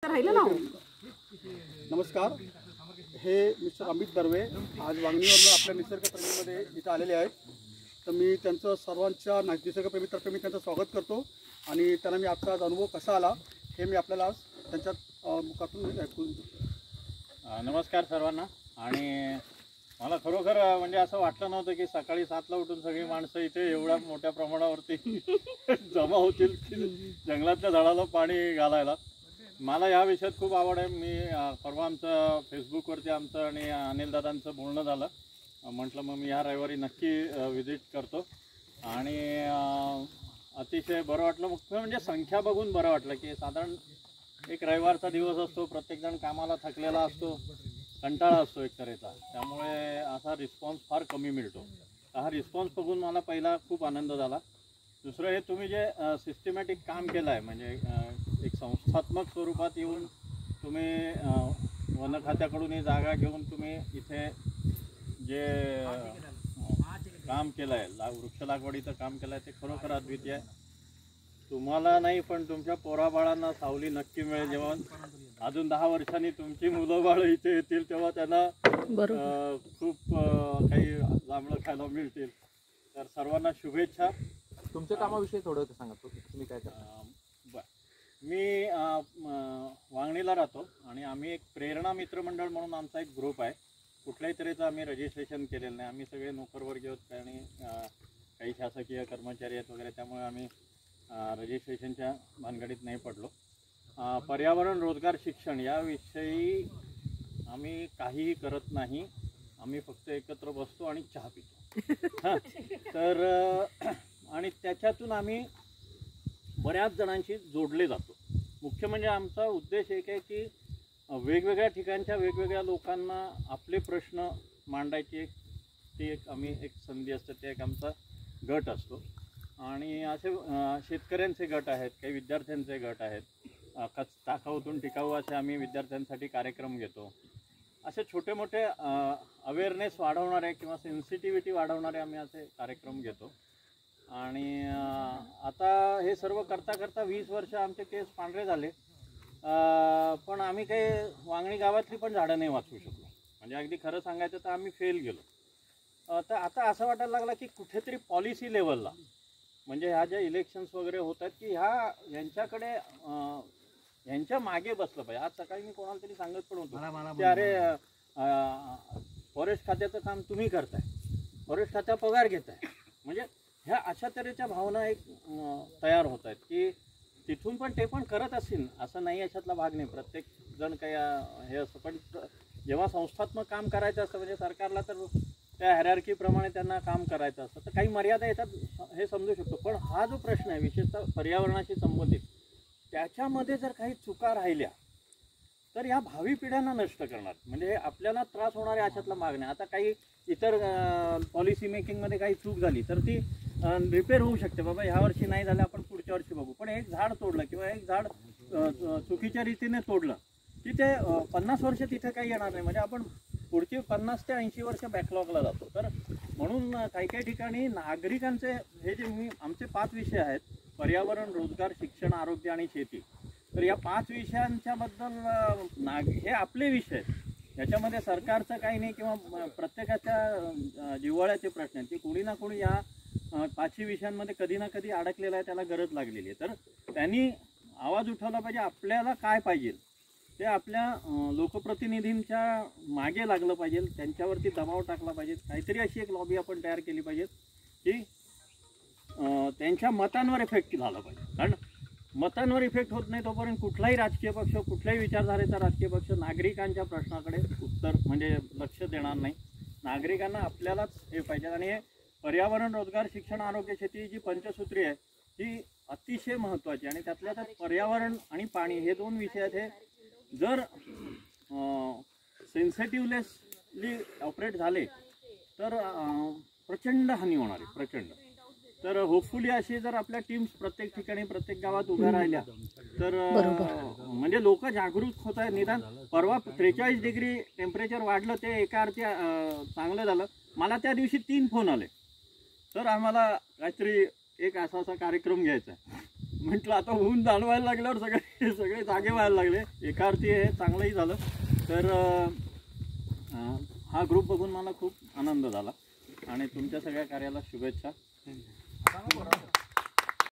नमस्कार, हे मिस्टर अमित दर्वे आज वांगणीवरून आपल्या निसर्गप्रेमीमध्ये इथं आलेले आहेत. तर मी त्यांचं सर्वांच्या निसर्गप्रेमीतर्फे मी त्यांचं स्वागत करतो आणि त्यांना मी आजचा अनुभव कसा आला हे मी आपल्याला आज त्यांच्या मुखातून ऐकून. नमस्कार सर्वांना. आणि मला खरोखर म्हणजे असं वाटलं नव्हतं की सकाळी 7ला उठून सगळी माणसं इथे एवढ्या मोठ्या प्रमाणावरती जमा होतील जंगलातल्या झाडाला पाणी घालायला. मला या विषयात खूप आवड आहे. मी परवा आमचं फेसबुकवरती आमचं आणि अनिलदादांचं बोलणं झालं. म्हटलं मग मी ह्या रविवारी नक्की व्हिजिट करतो आणि अतिशय बरं वाटलं. मुख्य म्हणजे संख्या बघून बरं वाटलं की साधारण एक रविवारचा दिवस असतो, प्रत्येकजण कामाला थकलेला असतो, कंटाळा असतो एक तऱ्हेचा, त्यामुळे असा रिस्पॉन्स फार कमी मिळतो. हा रिस्पॉन्स बघून मला पहिला खूप आनंद झाला. दुसरं हे तुम्ही जे सिस्टमॅटिक काम केलं आहे, म्हणजे एक संस्थात्मक स्वरूपात येऊन तुम्ही वन खात्याकडून ही जागा घेऊन तुम्ही इथे जे काम केलं आहे, वृक्ष लागवडीचं काम केलं आहे, ते खरोखर अद्वितीय आहे. तुम्हाला नाही पण तुमच्या पोराबाळांना सावली नक्की मिळेल. जेव्हा अजून 10 वर्षांनी तुमची मुलं बाळं इथे येतील तेव्हा त्यांना खूप काही जांभळं खायला मिळतील. तर सर्वांना शुभेच्छा. तुमच्या कामाविषयी थोडं सांगा, तुम्ही काय करता? मी वांगणीला राहतो आणि आम्ही एक प्रेरणा मित्रमंडळ म्हणून आमचा एक ग्रुप आहे. कुठल्याही तऱ्हेचं आम्ही रजिस्ट्रेशन केलेलं नाही. आम्ही सगळे नोकरवर्गीय आहोत आणि काही शासकीय कर्मचारी आहेत वगैरे, त्यामुळे आम्ही रजिस्ट्रेशनच्या भानगडीत नाही पडलो. पर्यावरण, रोजगार, शिक्षण याविषयी आम्ही काहीही करत नाही. आम्ही फक्त एकत्र बसतो आणि चहा पितो. तर आणि त्याच्यातून आम्ही बऱ्याच जणांशी जोडले जातो. मुख्य म्हणजे आमचा उद्देश एक आहे की वेगवेगळ्या ठिकाणच्या वेगवेगळ्या लोकांना आपले प्रश्न मांडायची ती आम्ही एक संधी असते, ते एक आमचा गट असतो. आणि असे शेतकऱ्यांचे गट आहेत, काही विद्यार्थ्यांचे गट आहेत. टाकाऊतून टिकाऊ असे आम्ही विद्यार्थ्यांसाठी कार्यक्रम घेतो. असे छोटे मोठे अवेअरनेस वाढवणारे किंवा सेन्सिटिव्हिटी वाढवणारे आम्ही असे कार्यक्रम घेतो. आणि आता हे सर्व करता करता 20 वर्ष आमचे केस पांढरे झाले, पण आम्ही काही वांगणी गावातली पण झाडं नाही वाचवू शकलो. म्हणजे अगदी खरं सांगायचं तर आम्ही फेल गेलो. तर आता असं वाटायला लागलं की कुठेतरी पॉलिसी लेवलला, म्हणजे ह्या ज्या इलेक्शन्स वगैरे होतात की यांच्याकडे यांच्या मागे बसलं पाहिजे. आज सकाळी मी कोणाला तरी सांगत पण होतो की अरे फॉरेस्ट खात्याचं काम तुम्ही करताय, फॉरेस्ट खात्या पगार घेताय. म्हणजे ह्या अशा तऱ्हेच्या भावना एक तयार होत आहेत की तिथून पण ते पण करत असतील असं नाही, याच्यातला भाग नाही. प्रत्येक जण काही हे असतं, पण जेव्हा संस्थात्मक काम करायचं असतं म्हणजे सरकारला तर त्या हायरार्कीप्रमाणे त्यांना काम करायचं असतं, तर काही मर्यादा येतात हे समजू शकतो. पण हा जो प्रश्न आहे विशेषतः पर्यावरणाशी संबंधित, त्याच्यामध्ये जर काही चुका राहिल्या तर या भावी पिढ्यांना नष्ट करणार, म्हणजे आपल्याला त्रास होणारे अशातला भाग नाही. आता काही इतर पॉलिसी मेकिंगमध्ये काही चूक झाली तर ती रिपेअर होऊ शकते. बाबा ह्या वर्षी नाही झालं, आपण पुढच्या वर्षी बघू. पण एक झाड तोडलं किंवा एक झाड चुकीच्या रीतीने तोडलं की ते 50 वर्ष तिथे काही येणार नाही. म्हणजे आपण पुढची 50 ते 80 वर्ष बॅकलॉगला जातो. तर म्हणून काही काही ठिकाणी नागरिकांचे हे जे आमचे 5 विषय आहेत, पर्यावरण, रोजगार, शिक्षण, आरोग्य आणि शेती, तर या 5 विषयांच्याबद्दल हे आपले विषय आहेत. याच्यामध्ये सरकारचं काही नाही किंवा प्रत्येकाच्या जिव्हाळ्याचे प्रश्न आहेत की कोणी ना कोणी या 5 विषयांमध्ये कधी ना कधी अडकलेला आहे, त्याला गरज लागलेली आहे. तर त्यांनी आवाज उठवला पाहिजे. आपल्याला काय पाहिजे ते आपल्या लोकप्रतिनिधींच्या मागे लागलं पाहिजे, त्यांच्यावरती दबाव टाकला पाहिजे. काहीतरी अशी एक लॉबी आपण तयार केली पाहिजे की त्यांच्या मतांवर इफेक्ट झाला पाहिजे. कारण मतांवर इफेक्ट होत नाही तोपर्यंत कुठलाही राजकीय पक्ष, कुठल्याही विचारधारेचा राजकीय पक्ष नागरिकांच्या प्रश्नाकडे म्हणजे लक्ष देणार नाही. नागरिकांना आपल्यालाच हे पाहिजे. आणि हे पर्यावरण, रोजगार, शिक्षण, आरोग्य, शेती जी पंचसूत्री आहे ही अतिशय महत्त्वाची. आणि त्यातल्या त्यात पर्यावरण आणि पाणी हे 2 विषय आहेत. हे जर सेन्सिटिव्हनेसली ऑपरेट झाले तर प्रचंड हानी होणार आहे, प्रचंड. तर होपफुली अशी जर आपल्या टीम्स प्रत्येक ठिकाणी प्रत्येक गावात उभ्या राहिल्या तर म्हणजे लोक जागरूक होत आहेत. निदान परवा 43 डिग्री टेम्परेचर वाढलं, ते एका अर्थी चांगलं झालं. मला त्या दिवशी 3 फोन आले, तर आम्हाला काहीतरी एक असा कार्यक्रम घ्यायचा आहे. म्हटलं आता ऊन जाणवायला लागल्यावर सगळे जागे व्हायला लागले. एका अर्थी हे चांगलंही झालं. तर हा ग्रुप बघून मला खूप आनंद झाला आणि तुमच्या सगळ्या कार्याला शुभेच्छा.